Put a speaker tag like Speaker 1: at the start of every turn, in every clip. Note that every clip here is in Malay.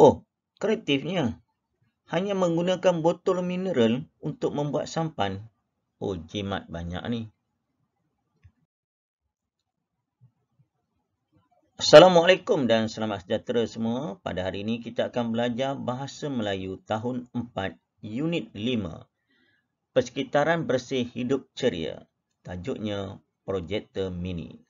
Speaker 1: Oh, kreatifnya. Hanya menggunakan botol mineral untuk membuat sampan. Oh, jimat banyak ni. Assalamualaikum dan selamat sejahtera semua. Pada hari ini kita akan belajar Bahasa Melayu tahun 4, unit 5. Persekitaran bersih hidup ceria. Tajuknya Projektor Mini.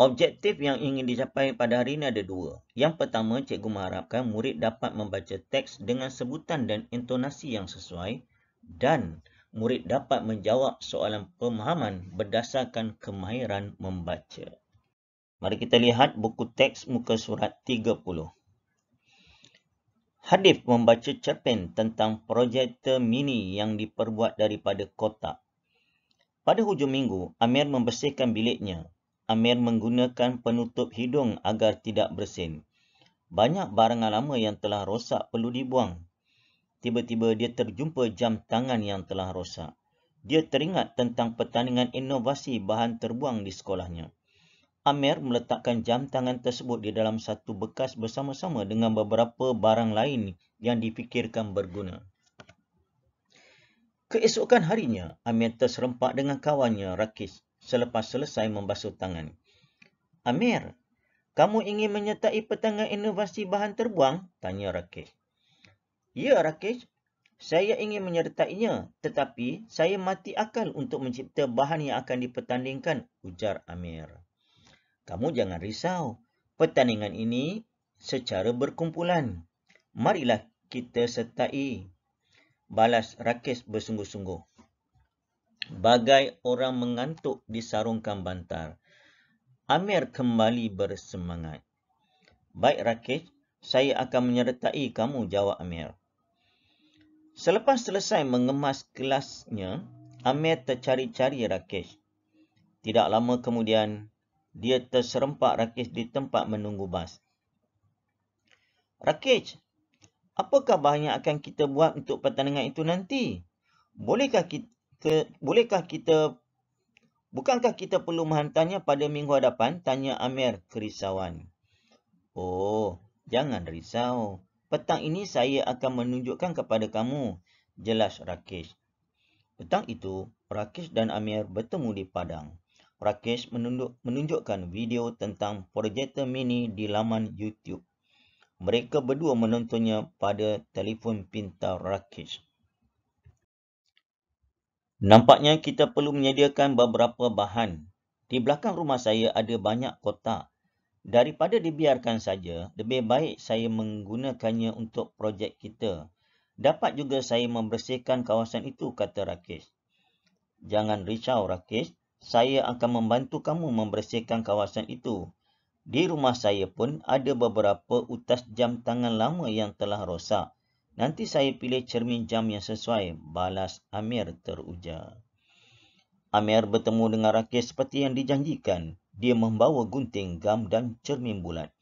Speaker 1: Objektif yang ingin dicapai pada hari ini ada dua. Yang pertama, cikgu mengharapkan murid dapat membaca teks dengan sebutan dan intonasi yang sesuai dan murid dapat menjawab soalan pemahaman berdasarkan kemahiran membaca. Mari kita lihat buku teks muka surat 30. Hadif membaca cerpen tentang projektor mini yang diperbuat daripada kotak. Pada hujung minggu, Amir membersihkan biliknya. Amir menggunakan penutup hidung agar tidak bersin. Banyak barangan lama yang telah rosak perlu dibuang. Tiba-tiba dia terjumpa jam tangan yang telah rosak. Dia teringat tentang pertandingan inovasi bahan terbuang di sekolahnya. Amir meletakkan jam tangan tersebut di dalam satu bekas bersama-sama dengan beberapa barang lain yang difikirkan berguna. Keesokan harinya, Amir terserempak dengan kawannya, Rakesh, selepas selesai membasuh tangan. Amir, kamu ingin menyertai pertandingan inovasi bahan terbuang? Tanya Rakesh. Ya, Rakesh. Saya ingin menyertainya, tetapi saya mati akal untuk mencipta bahan yang akan dipertandingkan, ujar Amir. Kamu jangan risau. Pertandingan ini secara berkumpulan. Marilah kita sertai, balas Rakesh bersungguh-sungguh. Bagai orang mengantuk disarungkan bantal, Amir kembali bersemangat. Baik Rakesh, saya akan menyertai kamu, jawab Amir. Selepas selesai mengemas kelasnya, Amir tercari-cari Rakesh. Tidak lama kemudian, dia terserempak Rakesh di tempat menunggu bas. Rakesh, apakah bahan yang akan kita buat untuk pertandingan itu nanti? Bukankah kita perlu menghantarnya pada minggu hadapan? Tanya Amir kerisauan. Oh, jangan risau. Petang ini saya akan menunjukkan kepada kamu, jelas Rakesh. Petang itu, Rakesh dan Amir bertemu di padang. Rakesh menunjukkan video tentang projektor mini di laman YouTube. Mereka berdua menontonnya pada telefon pintar Rakesh. Nampaknya kita perlu menyediakan beberapa bahan. Di belakang rumah saya ada banyak kotak. Daripada dibiarkan saja, lebih baik saya menggunakannya untuk projek kita. Dapat juga saya membersihkan kawasan itu, kata Rakesh. Jangan risau, Rakesh. Saya akan membantu kamu membersihkan kawasan itu. Di rumah saya pun ada beberapa utas jam tangan lama yang telah rosak. Nanti saya pilih cermin jam yang sesuai, balas Amir teruja. Amir bertemu dengan Rakesh seperti yang dijanjikan. Dia membawa gunting, gam dan cermin bulat.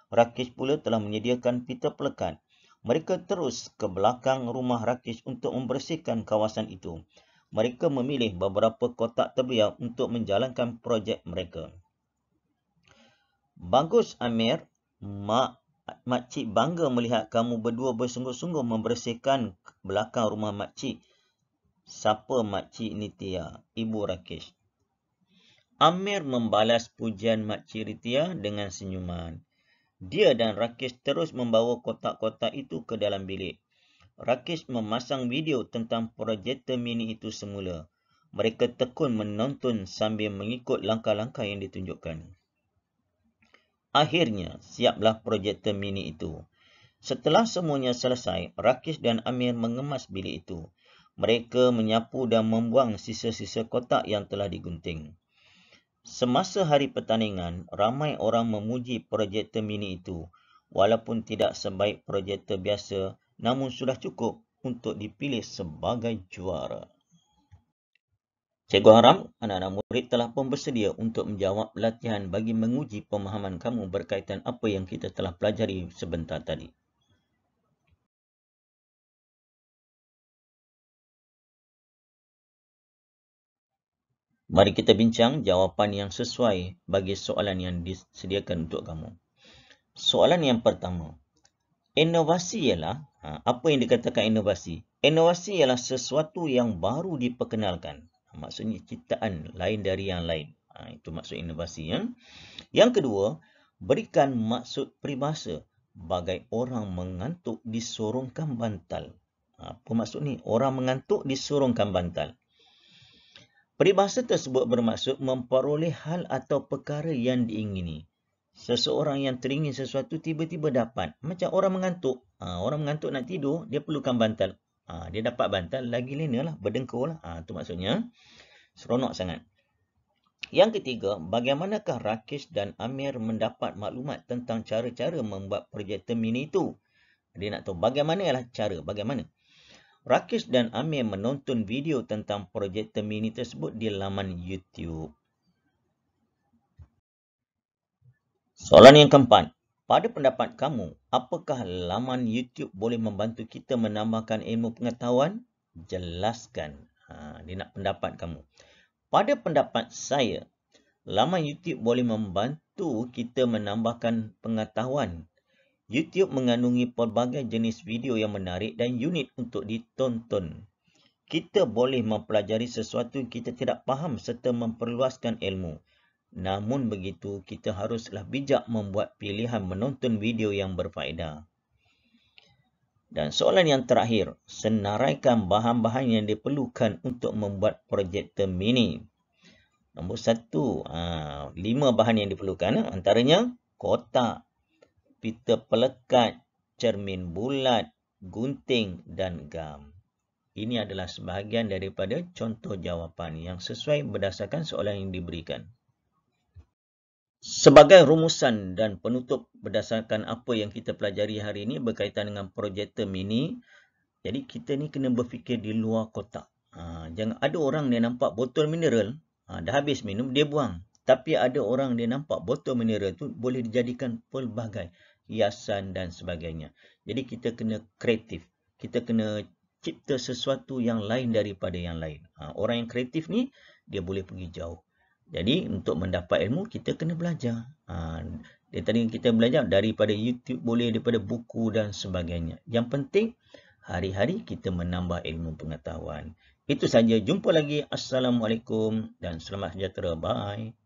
Speaker 1: Rakesh pula telah menyediakan pita pelekat. Mereka terus ke belakang rumah Rakesh untuk membersihkan kawasan itu. Mereka memilih beberapa kotak terbiar untuk menjalankan projek mereka. Bagus, Amir. Makcik bangga melihat kamu berdua bersungguh-sungguh membersihkan belakang rumah makcik. Sapa Makcik Nitya, ibu Rakesh. Amir membalas pujian Makcik Nitya dengan senyuman. Dia dan Rakesh terus membawa kotak-kotak itu ke dalam bilik. Rakesh memasang video tentang projektor mini itu semula. Mereka tekun menonton sambil mengikut langkah-langkah yang ditunjukkan. Akhirnya, siaplah projektor mini itu. Setelah semuanya selesai, Rakesh dan Amir mengemas bilik itu. Mereka menyapu dan membuang sisa-sisa kotak yang telah digunting. Semasa hari pertandingan, ramai orang memuji projektor mini itu. Walaupun tidak sebaik projektor biasa, namun sudah cukup untuk dipilih sebagai juara. Cikgu harap anak-anak murid telah pun bersedia untuk menjawab latihan bagi menguji pemahaman kamu berkaitan apa yang kita telah pelajari sebentar tadi. Mari kita bincang jawapan yang sesuai bagi soalan yang disediakan untuk kamu. Soalan yang pertama, Inovasi ialah, apa yang dikatakan inovasi? Inovasi ialah sesuatu yang baru diperkenalkan. Maksudnya ciptaan lain dari yang lain. Itu maksud inovasi. Ya? Yang kedua, berikan maksud peribahasa. Bagai orang mengantuk disorongkan bantal. Apa maksud ni? Orang mengantuk disorongkan bantal. Peribahasa tersebut bermaksud memperoleh hal atau perkara yang diingini. Seseorang yang teringin sesuatu tiba-tiba dapat. Macam orang mengantuk. Orang mengantuk nak tidur, dia perlukan bantal. Dia dapat bantal, lagi lena lah, berdengkur lah. Itu maksudnya. Seronok sangat. Yang ketiga, bagaimanakah Rakesh dan Amir mendapat maklumat tentang cara-cara membuat projektor mini itu? Dia nak tahu bagaimana lah cara, bagaimana. Rakesh dan Amir menonton video tentang projektor mini tersebut di laman YouTube. Soalan yang keempat. Pada pendapat kamu, apakah laman YouTube boleh membantu kita menambahkan ilmu pengetahuan? Jelaskan. Dia nak pendapat kamu. Pada pendapat saya, laman YouTube boleh membantu kita menambahkan pengetahuan. YouTube mengandungi pelbagai jenis video yang menarik dan unik untuk ditonton. Kita boleh mempelajari sesuatu yang kita tidak faham serta memperluaskan ilmu. Namun begitu, kita haruslah bijak membuat pilihan menonton video yang berfaedah. Dan soalan yang terakhir, senaraikan bahan-bahan yang diperlukan untuk membuat projektor mini. Nombor 1, 5 bahan yang diperlukan. Antaranya, kotak, pita pelekat, cermin bulat, gunting dan gam. Ini adalah sebahagian daripada contoh jawapan yang sesuai berdasarkan soalan yang diberikan. Sebagai rumusan dan penutup berdasarkan apa yang kita pelajari hari ini berkaitan dengan projektor mini, jadi kita ni kena berfikir di luar kotak. Jangan ada orang dia nampak botol mineral, dah habis minum, dia buang. Tapi ada orang dia nampak botol mineral tu boleh dijadikan pelbagai hiasan dan sebagainya. Jadi kita kena kreatif. Kita kena cipta sesuatu yang lain daripada yang lain. Orang yang kreatif ni, dia boleh pergi jauh. Jadi untuk mendapat ilmu, kita kena belajar. Dari tadi kita belajar daripada YouTube, boleh daripada buku dan sebagainya. Yang penting, hari-hari kita menambah ilmu pengetahuan. Itu saja. Jumpa lagi. Assalamualaikum dan selamat sejahtera. Bye.